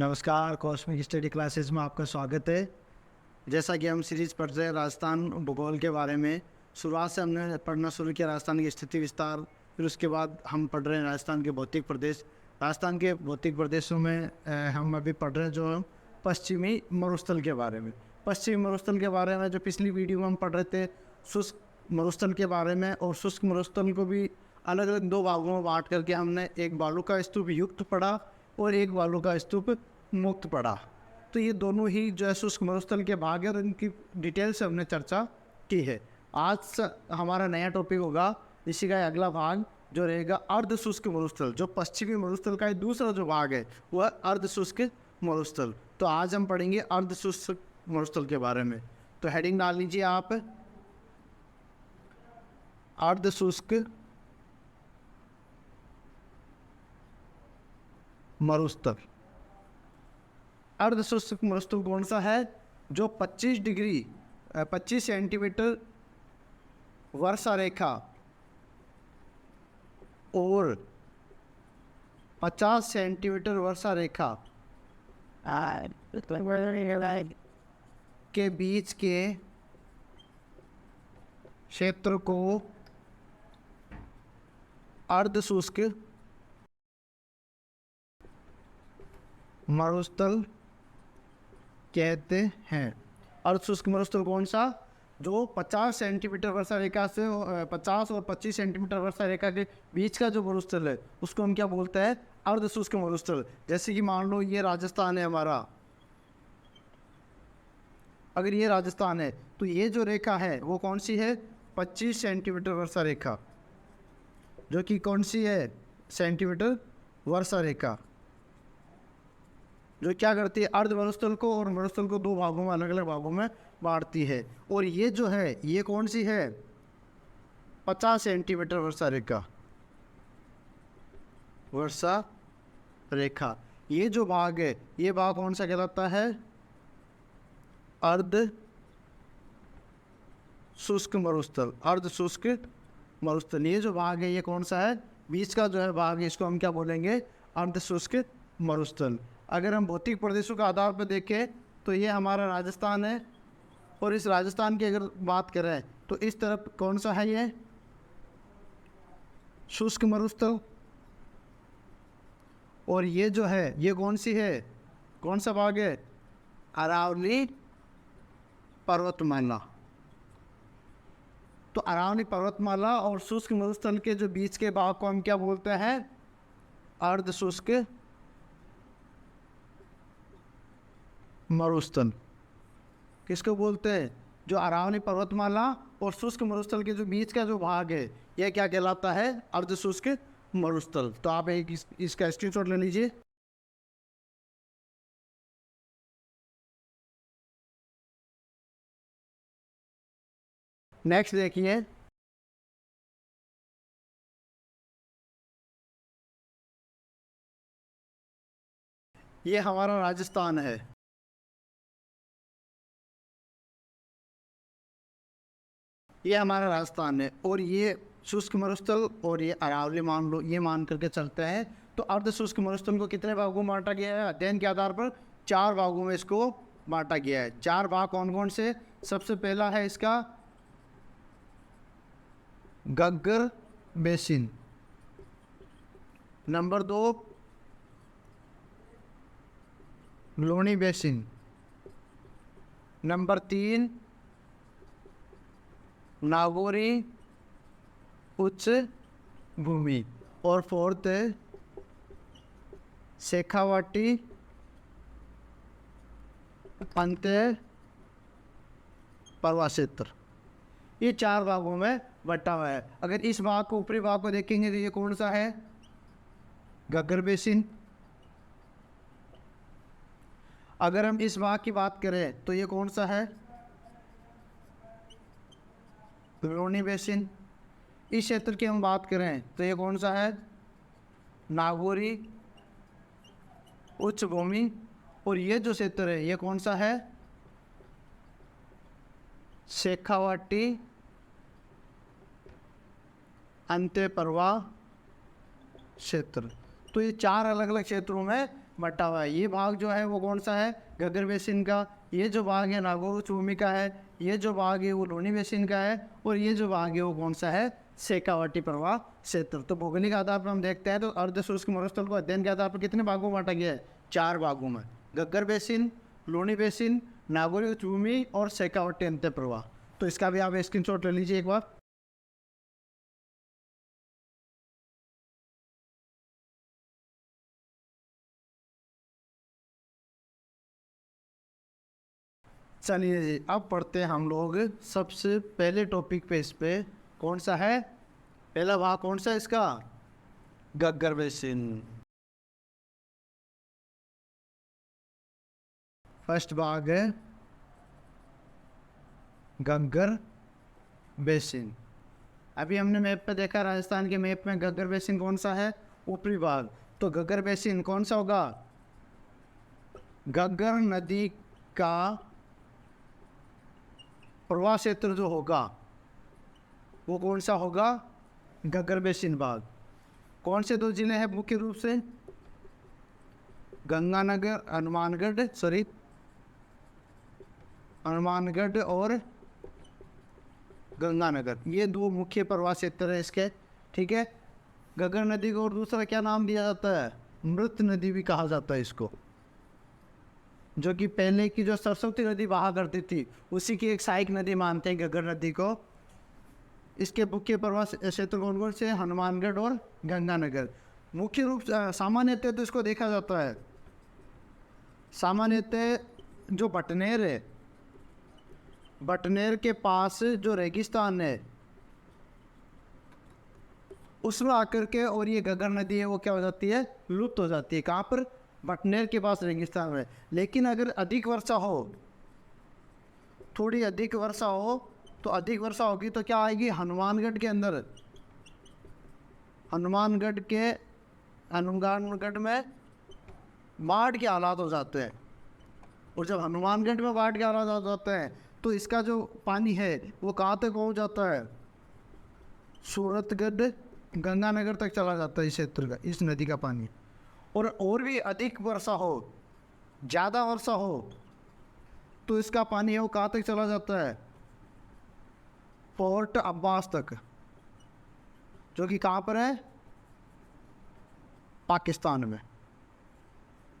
नमस्कार, cosmic study classes में आपका स्वागत है। जैसा कि हम सीरीज़ पढ़ रहे हैं राजस्थान भूगोल के बारे में। शुरुआत से हमने पढ़ना शुरू किया राजस्थान की स्थिति विस्तार, फिर उसके बाद हम पढ़ रहे हैं राजस्थान के भौतिक प्रदेश। राजस्थान के भौतिक प्रदेशों में हम अभी पढ़ रहे हैं जो पश्चिमी मरुस्थल के बारे में। पश्चिमी मरुस्थल के बारे में जो पिछली वीडियो में हम पढ़ रहे थे शुष्क मरुस्थल के बारे में, और शुष्क मरुस्थल को भी अलग अलग दो भागों में बांट करके हमने एक बालू का स्तूप युक्त पढ़ा और एक बालू का स्तूप मुक्त पड़ा। तो ये दोनों ही जो है शुष्क मरुस्थल के भाग है और इनकी डिटेल से हमने चर्चा की है। आज हमारा नया टॉपिक होगा, इसी का अगला भाग जो रहेगा अर्ध शुष्क मरुस्थल। जो पश्चिमी मरुस्थल का दूसरा जो भाग है वह अर्ध शुष्क मरुस्थल। तो आज हम पढ़ेंगे अर्ध शुष्क मरुस्थल के बारे में। तो हेडिंग डाल लीजिए आप, अर्ध शुष्क मरुस्थल। अर्ध शुष्क मरुस्थल कौन सा है? जो 25 सेंटीमीटर वर्षा रेखा और 50 सेंटीमीटर वर्षा रेखा के बीच के क्षेत्र को अर्ध शुष्क मरुस्थल कहते हैं। अर्ध शुष्क मरुस्थल कौन सा? जो 50 सेंटीमीटर वर्षा रेखा से 50 और 25 सेंटीमीटर वर्षा रेखा के बीच का जो मरुस्थल है उसको हम क्या बोलते हैं? अर्ध शुष्क मरुस्थल। जैसे कि मान लो ये राजस्थान है हमारा, अगर ये राजस्थान है तो ये जो रेखा है वो कौन सी है? 25 सेंटीमीटर वर्षा रेखा, जो कि कौन सी है? सेंटीमीटर वर्षा रेखा, जो क्या करती है? अर्ध मरुस्थल को और मरुस्थल को दो भागों में, अलग अलग भागों में बांटती है। और ये जो है ये कौन सी है? 50 सेंटीमीटर वर्षा रेखा, वर्षा रेखा। ये जो भाग है ये भाग कौन सा कहलाता है? अर्ध शुष्क मरुस्थल। अर्ध शुष्क मरुस्थल ये जो भाग है ये कौन सा है? बीच का जो है भाग है, इसको हम क्या बोलेंगे? अर्ध शुष्क मरुस्थल। अगर हम भौतिक प्रदेशों के आधार पर देखें तो ये हमारा राजस्थान है, और इस राजस्थान की अगर बात करें तो इस तरफ कौन सा है? ये शुष्क मरुस्थल। और ये जो है ये कौन सी है? कौन सा भाग है? अरावली पर्वतमाला। तो अरावली पर्वतमाला और शुष्क मरुस्थल के जो बीच के भाग को हम क्या बोलते हैं? अर्ध शुष्क मरुस्थल। किसको बोलते हैं? जो अरावली पर्वतमाला और शुष्क मरुस्थल के जो बीच का जो भाग है यह क्या कहलाता है? अर्ध शुष्क मरुस्थल। तो आप एक इसका स्क्रीनशॉट ले लीजिए। नेक्स्ट देखिए, ये हमारा राजस्थान है। ये हमारा राजस्थान है और ये शुष्क मरुस्थल और ये अरावली मान लो, ये मान करके चलते हैं। तो अर्ध शुष्क मरुस्थल को कितने भागों में बांटा गया है? अध्ययन के आधार पर 4 भागों में इसको बांटा गया है। 4 भाग कौन कौन से? सबसे पहला है इसका Ghaggar basin, number 2 Luni basin, number 3 Nagauri उच्च भूमि, और 4th है शेखावाटी अंत्य पर्वत क्षेत्र। ये 4 भागों में बटा हुआ है। अगर इस भाग को, ऊपरी भाग को देखेंगे तो ये कौन सा है? गग्गर बेसिन। अगर हम इस भाग की बात करें तो ये कौन सा है? लूणी बेसिन। इस क्षेत्र की हम बात करें तो ये कौन सा है? नागौरी उच्च भूमि। और ये जो क्षेत्र है ये कौन सा है? शेखावाटी अंत्य पर्वा क्षेत्र। तो ये 4 अलग अलग क्षेत्रों में बटा हुआ है। ये भाग जो है वो कौन सा है, घग्गर बेसिन का। ये जो भाग है नागौर चूमी का है। ये जो भाग है वो लोनी बेसिन का है। और ये जो भाग है वो कौन सा है, शेखावाटी प्रवाह क्षेत्र। तो भौगोलिक आधार पर हम देखते हैं तो अर्ध शुष्क मरुस्थल को अध्ययन के आधार पर कितने भागों में बांटा गया है, 4 भागों में। घग्गर बेसिन, लोनी बेसिन, नागौर चूमी और शेखावाटी अंत्य प्रवाह। तो इसका भी आप स्क्रीनशॉट ले लीजिए एक बार। चलिए जी, अब पढ़ते हैं हम लोग सबसे पहले टॉपिक पे। इस पे कौन सा है, पहला भाग कौन सा है इसका, घग्गर बेसिन। फर्स्ट भाग है घग्गर बेसिन। अभी हमने मैप पे देखा, राजस्थान के मैप में घग्गर बेसिन कौन सा है, ऊपरी भाग। तो घग्गर बेसिन कौन सा होगा, घग्गर नदी का प्रवाह क्षेत्र जो होगा वो कौन सा होगा, घग्गर बेसिन भाग। कौन से 2 जिले हैं मुख्य रूप से, गंगानगर, हनुमानगढ़ और गंगानगर, ये 2 मुख्य प्रवाह क्षेत्र है इसके। ठीक है, घग्गर नदी को और दूसरा क्या नाम दिया जाता है, मृत नदी भी कहा जाता है इसको, जो कि पहले की जो सरस्वती नदी बहा करती थी उसी की एक सहायक नदी मानते हैं घग्गर नदी को। इसके मुख्य प्रवाह क्षेत्र कौन कौन से, हनुमानगढ़ और गंगानगर। मुख्य रूप सामान्यतः तो इसको देखा जाता है, सामान्यतः जो बटनेर है, बटनेर के पास जो रेगिस्तान है उसमें आकर के और ये घग्गर नदी है वो क्या हो जाती है, लुप्त हो जाती है। कहाँ पर, बटनेर के पास रेगिस्तान में। लेकिन अगर अधिक वर्षा हो, थोड़ी अधिक वर्षा हो, तो अधिक वर्षा होगी तो क्या आएगी, हनुमानगढ़ के अंदर, हनुमानगढ़ में बाढ़ के हालात हो जाते हैं। और जब हनुमानगढ़ में बाढ़ के हालात हो जाते हैं तो इसका जो पानी है वो कहाँ तक पहुँच जाता है, सूरतगढ़, गंगानगर तक चला जाता है इस क्षेत्र का, इस नदी का पानी। और भी अधिक वर्षा हो, ज़्यादा वर्षा हो, तो इसका पानी है वो कहाँ तक चला जाता है, पोर्ट अब्बास तक, जो कि कहाँ पर है, पाकिस्तान में।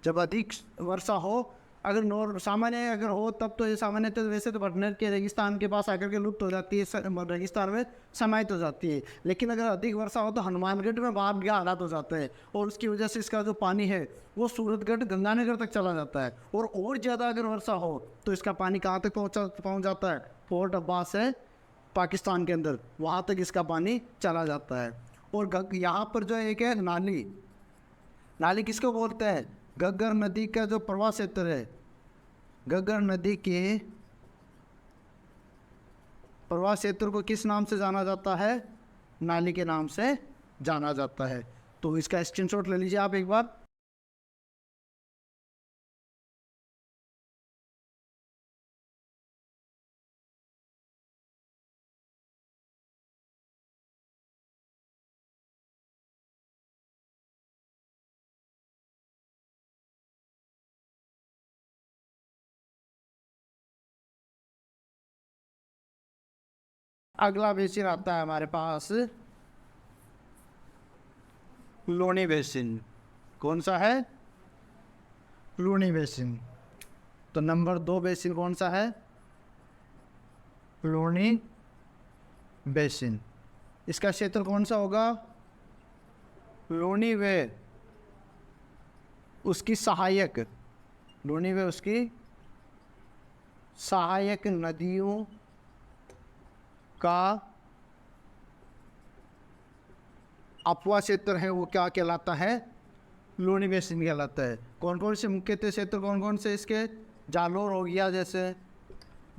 जब अधिक वर्षा हो, अगर सामान्य अगर हो तब तो ये सामान्यतः वैसे तो बटनेर के रेगिस्तान के पास आकर के लुप्त हो जाती है, रेगिस्तान में समाहित हो जाती है। लेकिन अगर अधिक वर्षा हो तो हनुमानगढ़ में बाढ़ के हालात हो जाते हैं और उसकी वजह से इसका जो पानी है वो सूरतगढ़, गंगानगर तक चला जाता है। और ज़्यादा अगर वर्षा हो तो इसका पानी कहाँ तक पहुँच जाता है, पोर्ट अब्बास है पाकिस्तान के अंदर, वहाँ तक इसका पानी चला जाता है। और यहाँ पर जो एक है नाली, नाली किसको बोलते हैं, घग्गर नदी का जो प्रवाह क्षेत्र है, घग्गर नदी के प्रवाह क्षेत्र को किस नाम से जाना जाता है, नाली के नाम से जाना जाता है। तो इसका स्क्रीनशॉट ले लीजिए आप एक बार। अगला बेसिन आता है हमारे पास लोनी बेसिन। कौन सा है, लोनी बेसिन। तो नंबर 2 बेसिन कौन सा है, लोनी बेसिन। इसका क्षेत्र कौन सा होगा, लोनी वे उसकी सहायक, लोनी वे उसकी सहायक नदियों का अपवा क्षेत्र है वो क्या कहलाता है, लोनी बेसिन कहलाता है। कौन कौन से मुख्यतः क्षेत्र कौन कौन से इसके, जालोर हो गया, जैसे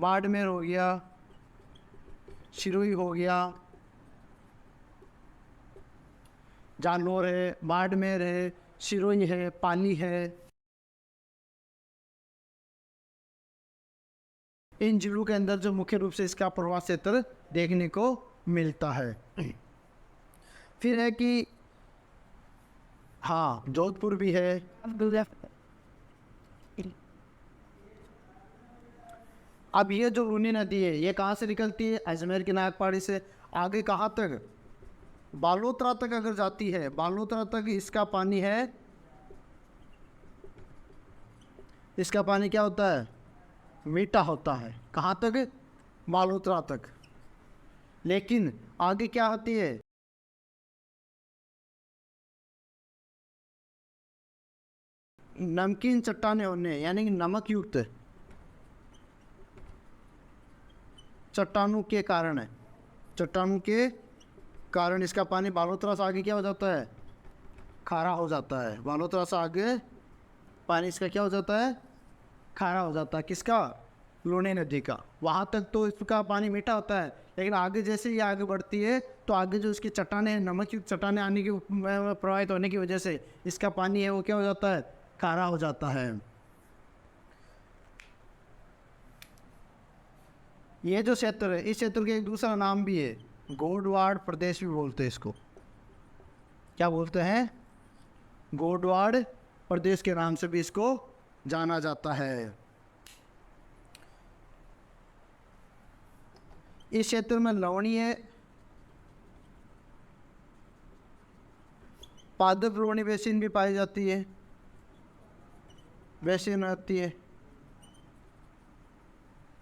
बाड़मेर हो गया, सिरोही हो गया, जालोर है, बाड़मेर है, सिरोही है, पाली है। इन जिलों के अंदर जो मुख्य रूप से इसका प्रवाह क्षेत्र देखने को मिलता है। फिर है कि हाँ, जोधपुर भी है, अब ये जो लूनी नदी है ये कहाँ से निकलती है? अजमेर की नाग पहाड़ी से। आगे कहाँ तक? बालोतरा तक अगर जाती है, बालोतरा तक इसका पानी है, इसका पानी क्या होता है? मीठा होता है। कहाँ तक? बालोतरा तक। लेकिन आगे क्या होती है? नमकीन चट्टाने होने, यानी कि नमक युक्त चट्टानों के कारण है, चट्टानों के कारण इसका पानी बालोतरा से आगे क्या हो जाता है? खारा हो जाता है। बालोतरा से आगे पानी इसका क्या हो जाता है? खारा हो जाता है। किसका? लूनी नदी का। वहाँ तक तो इसका पानी मीठा होता है, लेकिन आगे जैसे ये आगे बढ़ती है तो आगे जो इसकी चट्टाने, नमक युक्त चट्टाने आने की प्रवाहित होने की वजह से इसका पानी है वो क्या हो जाता है? खारा हो जाता है। ये जो क्षेत्र है, इस क्षेत्र का एक दूसरा नाम भी है, गोडवाड़ प्रदेश भी बोलते हैं इसको। क्या बोलते हैं? गोडवाड़ प्रदेश के नाम से भी इसको जाना जाता है। इस क्षेत्र में लवणीय पादप लवणी बेसिन भी पाई जाती है, बेसिन आती है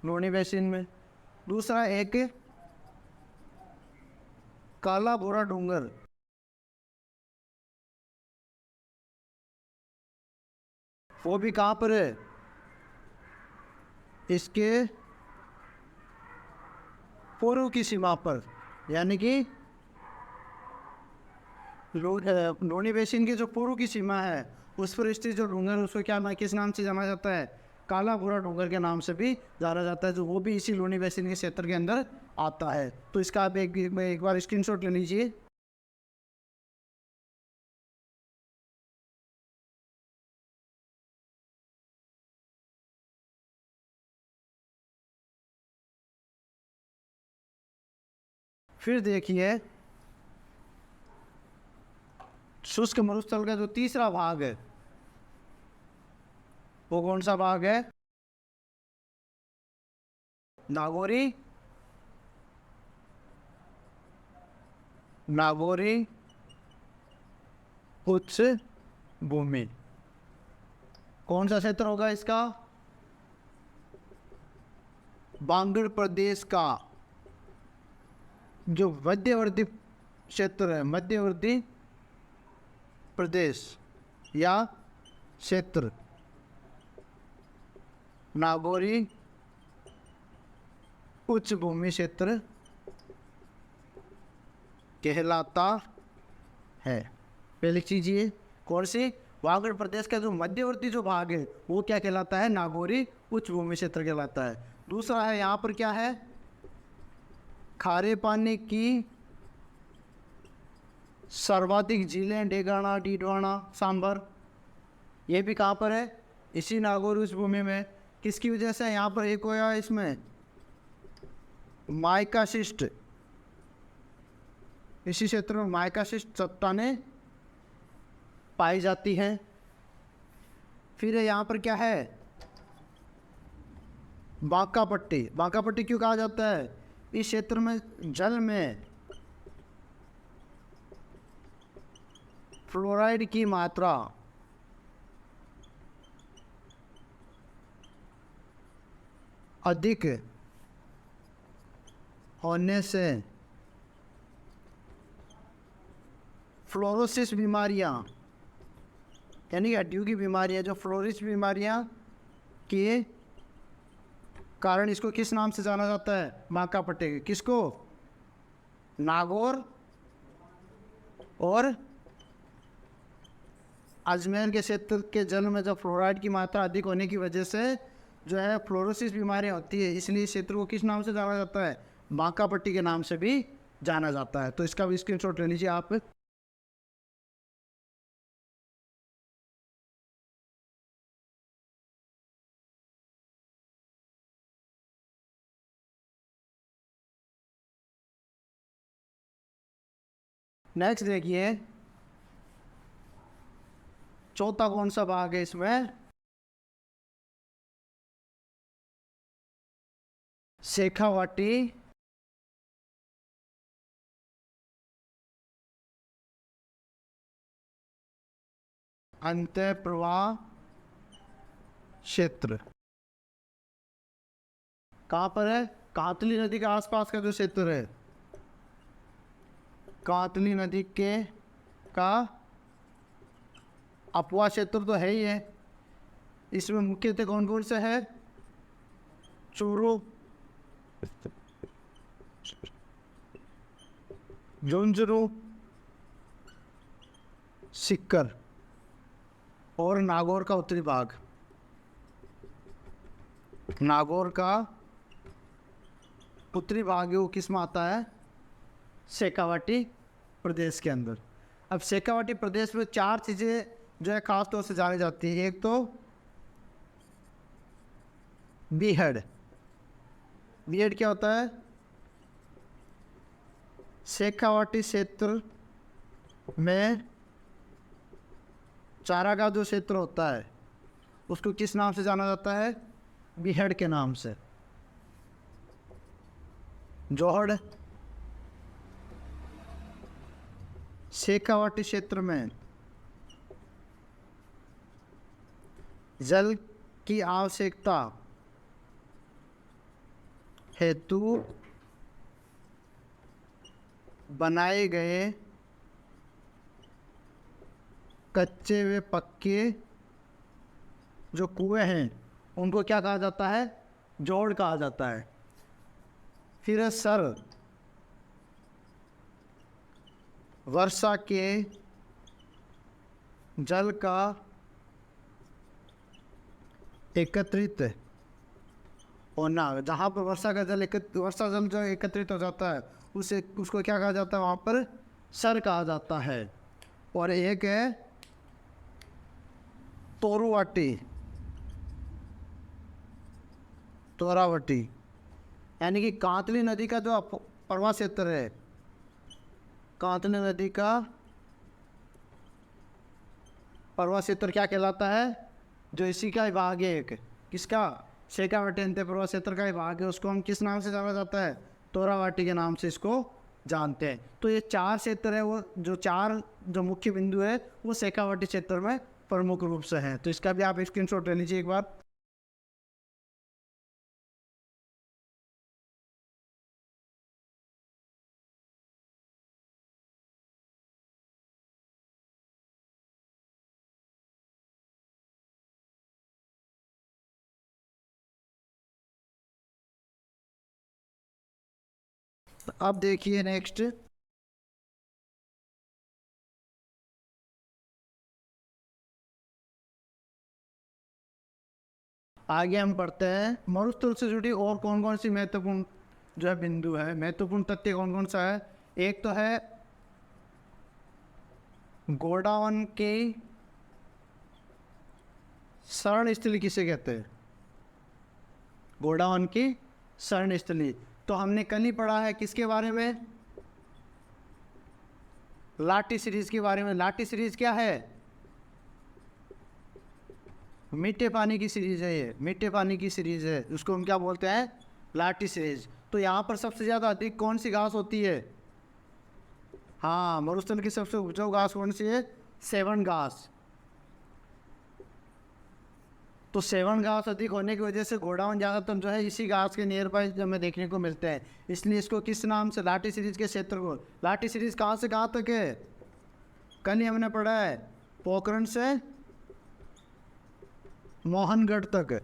लूनी बेसिन में। दूसरा एक काला भूरा डूंगर, वो भी कहाँ पर है? इसके पूर्व की सीमा पर, यानी कि लूनी बेसिन की जो पूर्व की सीमा है उस पर स्थित जो डूंगर है उसको क्या किस नाम से जाना जाता है? काला भूरा डूंगर के नाम से भी जाना जाता है, जो वो भी इसी लूनी बेसिन के क्षेत्र के अंदर आता है। तो इसका आप एक बार स्क्रीनशॉट ले लीजिए। फिर देखिए, शुष्क मरुस्थल का जो तीसरा भाग है वो कौन सा भाग है? नागौरी, नागौरी उच्च भूमि। कौन सा क्षेत्र होगा इसका? बांगड़ प्रदेश का जो मध्यवर्ती क्षेत्र है, मध्यवर्ती प्रदेश या क्षेत्र, नागौरी उच्च भूमि क्षेत्र कहलाता है। पहली चीज ये कौन सी? वागड़ प्रदेश का जो मध्यवर्ती जो भाग है वो क्या कहलाता है? नागौरी उच्च भूमि क्षेत्र कहलाता है। दूसरा है यहाँ पर क्या है? खारे पानी की सर्वाधिक झीलें डेगाना, डीडवाना, सांबर, ये भी कहाँ पर है? इसी नागौरी उच्च भूमि में। किसकी वजह से? यहाँ पर एक होया इसमें माइकाशिस्ट, इसी क्षेत्र में माइकाशिस्ट चट्टानें पाई जाती हैं। फिर यहाँ पर क्या है? बांका पट्टी। बांका पट्टी क्यों कहा जाता है? इस क्षेत्र में जल में फ्लोराइड की मात्रा अधिक होने से फ्लोरोसिस बीमारियां, यानी कि हड्डियों की बीमारियां, जो फ्लोरिस बीमारियां के कारण इसको किस नाम से जाना जाता है? बांका पट्टी। किसको? नागौर और अजमेर के क्षेत्र के जल में जब फ्लोराइड की मात्रा अधिक होने की वजह से जो है फ्लोरोसिस बीमारियां होती है, इसलिए इस क्षेत्र को किस नाम से जाना जाता है? बांका पट्टी के नाम से भी जाना जाता है। तो इसका भी स्क्रीनशॉट ले लीजिए आप। नेक्स्ट देखिए, चौथा कौन सा भाग है इसमें? शेखावाटी अंतः प्रवाह क्षेत्र कहाँ पर है? कातली नदी के आसपास का जो क्षेत्र है, कातली नदी के का अपवाह क्षेत्र तो है ही है। इसमें मुख्यतः कौन कौन से है? चूरू, झुंझुनू, सीकर और नागौर का उत्तरी भाग। नागौर का उत्तरी भाग वो किस में आता है? शेखावाटी प्रदेश के अंदर। अब शेखावाटी प्रदेश में 4 चीज़ें जो है खास तौर से जानी जाती है। एक तो बीहड़। बीहड़ क्या होता है? शेखावाटी क्षेत्र में चारागाह जो क्षेत्र होता है उसको किस नाम से जाना जाता है? बीहड़ के नाम से। जोहड़ शेखावाटी क्षेत्र में जल की आवश्यकता हेतु बनाए गए कच्चे व पक्के जो कुएं हैं उनको क्या कहा जाता है? जोड़ कहा जाता है। फिर सर, वर्षा के जल का एकत्रित होना। जहाँ पर वर्षा का जल वर्षा जल जो एकत्रित हो जाता है उसको क्या कहा जाता है? वहाँ पर सर कहा जाता है। और एक है तोरुवाटी, तोरावटी, यानी कि कातली नदी का जो प्रवाह क्षेत्र है, कातली नदी का प्रवाह क्षेत्र क्या कहलाता है? जो इसी का भाग है एक, किसका? शेखावाटी अंतः प्रवाह क्षेत्र का भाग है। उसको हम किस नाम से जाना जाता है? तोरावाटी के नाम से इसको जानते हैं। तो ये 4 क्षेत्र है, वो जो 4 जो मुख्य बिंदु है वो शेखावाटी क्षेत्र में प्रमुख रूप से हैं। तो इसका भी आप स्क्रीनशॉट ले लीजिए एक बार। अब देखिए नेक्स्ट, आगे हम पढ़ते हैं मरुस्थल से जुड़ी और कौन कौन सी महत्वपूर्ण जो है बिंदु है, महत्वपूर्ण तथ्य कौन कौन सा है। एक तो है गोडावन के शरण स्थली किसे कहते हैं? गोडावन की शरण स्थली तो हमने कल ही पढ़ा है। किसके बारे में? लाटी सीरीज के बारे में। लाटी सीरीज क्या है? मीठे पानी की सीरीज है। ये मीठे पानी की सीरीज है, उसको हम क्या बोलते हैं? लाटी सीरीज। तो यहाँ पर सबसे ज़्यादा अधिक कौन सी घास होती है? हाँ, मरुस्थल की सबसे उपजाऊ घास कौन सी है? सेवन घास। तो सेवन घास अधिक होने की वजह से गोडाउन ज़्यादातर जो है इसी घास के नियर बाय हमें देखने को मिलते हैं। इसलिए इसको किस नाम से? लाटी सीरीज के क्षेत्र को। लाटी सीरीज कहाँ से कहाँ तक है? कल ही हमने पढ़ा है, पोखरण से मोहनगढ़ तक।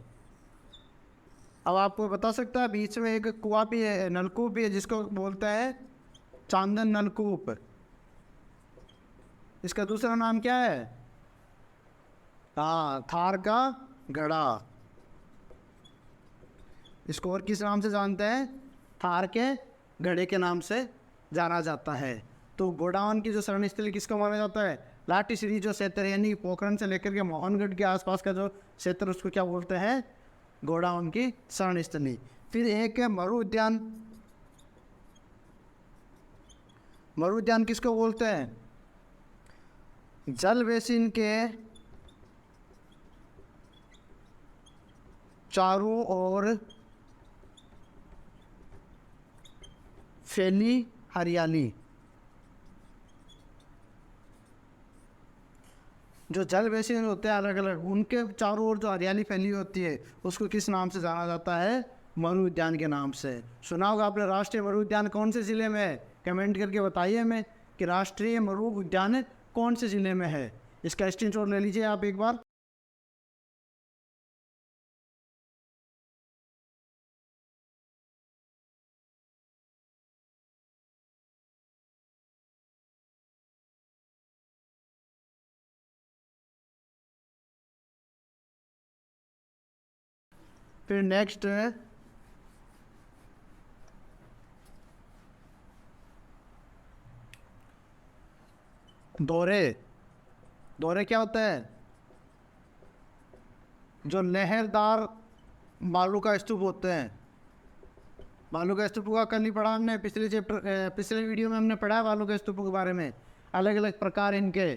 अब आपको बता सकता है बीच में एक कुआं भी है, नलकूप भी है, जिसको बोलते हैं चांदन नलकूप। इसका दूसरा नाम क्या है? हाँ, थार का गड़ा। इसको और किस नाम से जानते हैं? थार के गड़े के नाम से जाना जाता है। तो गोडावन की जो शरण स्थली किसको माना जाता है? लाटी सीरीज जो क्षेत्र है, यानी पोखरण से लेकर के मोहनगढ़ के आसपास का जो क्षेत्र उसको क्या बोलते हैं? गोडावन की शरण स्थली। फिर एक है मरु उद्यान। मरु उद्यान किसको बोलते हैं? जल बेसिन के चारों ओर फैली हरियाली। जो जल बेसिन होते हैं अलग अलग, उनके चारों ओर जो हरियाली फैली होती है उसको किस नाम से जाना जाता है? मरु उद्यान के नाम से। सुना होगा आपने राष्ट्रीय मरु उद्यान कौन से ज़िले में है? कमेंट करके बताइए हमें कि राष्ट्रीय मरु उद्यान कौन से ज़िले में है। इसका स्क्रीनशॉट ले लीजिए आप एक बार। फिर नेक्स्ट है दौरे। दौरे क्या होता है? जो लहरदार बालू का स्तूप होते हैं। बालू का स्तूप का कल ही पढ़ा हमने, पिछले वीडियो में हमने पढ़ा है बालू के स्तूप के बारे में, अलग अलग प्रकार इनके।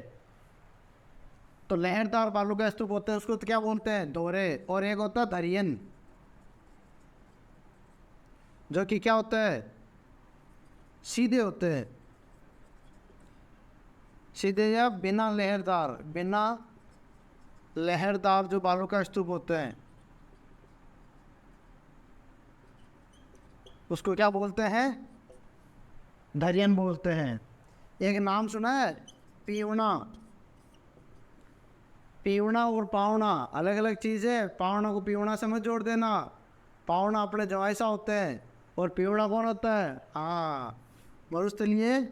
तो लहरदार बालू का स्तूप होते हैं उसको तो क्या बोलते हैं? दौरे। और एक होता है दरियन, जो कि क्या होता है? सीधे होते हैं, सीधे या बिना लहरदार। बिना लहरदार जो बालू का स्तूप होते हैं उसको क्या बोलते हैं? दरियन बोलते हैं। एक नाम सुना है? पीवना। पीवना और पावना अलग अलग चीज़ है। पावना को पीवना से मत जोड़ देना। पावना अपने जवाई सा होते हैं और पीवना कौन होता है? हाँ, मरुस्थलीय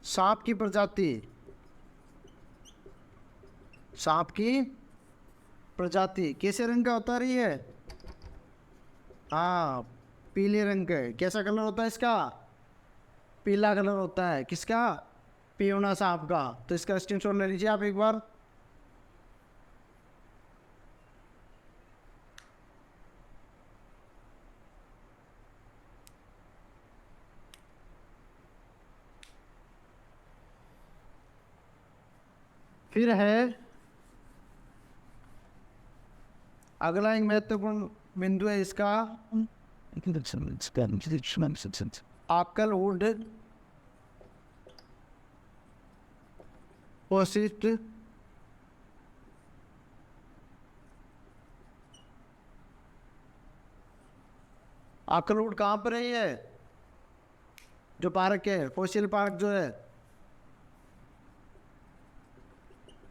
सांप की प्रजाति। सांप की प्रजाति कैसे रंग का होता रही है? हाँ, पीले रंग का। कैसा कलर होता है इसका? पीला कलर होता है। किसका? पीवना सांप का। तो इसका स्क्रीनशॉट ले लीजिए आप एक बार। फिर है अगला एक महत्वपूर्ण बिंदु है इसका आकलवुड पोसिस्ट। आकलवुड कहाँ पर है? ये जो पार्क है, फोसिल पार्क जो है,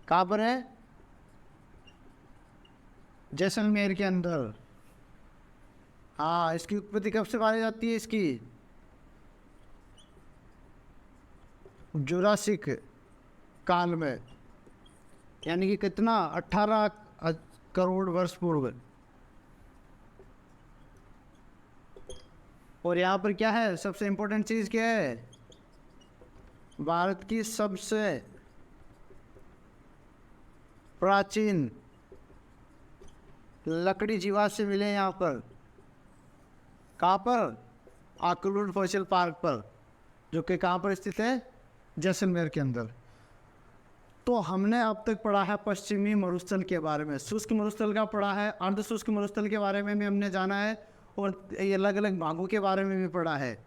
कहाँ पर है? जैसलमेर के अंदर। हाँ, इसकी उत्पत्ति कब से मानी जाती है? इसकी जुरासिक काल में, यानी कि कितना? 18 करोड़ वर्ष पूर्व। और यहाँ पर क्या है? सबसे इम्पोर्टेंट चीज़ क्या है? भारत की सबसे प्राचीन लकड़ी जीवाश्म से मिले यहाँ पर। कहाँ पर? आकलवुड फॉसिल पार्क पर, जो कि कहाँ पर स्थित है? जैसलमेर के अंदर। तो हमने अब तक पढ़ा है पश्चिमी मरुस्थल के बारे में, शुष्क मरुस्थल का पढ़ा है, अर्ध शुष्क मरुस्थल के बारे में भी हमने जाना है, और ये अलग अलग भागों के बारे में भी पढ़ा है।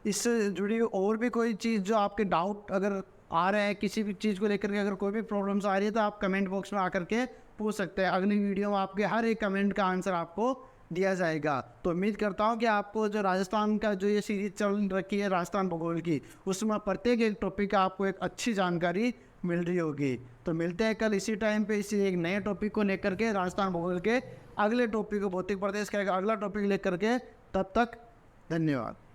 इससे जुड़ी और भी कोई चीज़ जो आपके डाउट अगर आ रहे हैं किसी भी चीज़ को लेकर के, अगर कोई भी प्रॉब्लम्स आ रही है तो आप कमेंट बॉक्स में आकर के पूछ सकते हैं। अगली वीडियो में आपके हर एक कमेंट का आंसर आपको दिया जाएगा। तो उम्मीद करता हूँ कि आपको जो राजस्थान का जो ये सीरीज चल रखी है राजस्थान भूगोल की, उसमें प्रत्येक एक टॉपिक का आपको एक अच्छी जानकारी मिल रही होगी। तो मिलते हैं कल इसी टाइम पे इसी एक नए टॉपिक को लेकर के, राजस्थान भूगोल के अगले टॉपिक को, भौतिक प्रदेश का अगला टॉपिक लेकर के। तब तक धन्यवाद।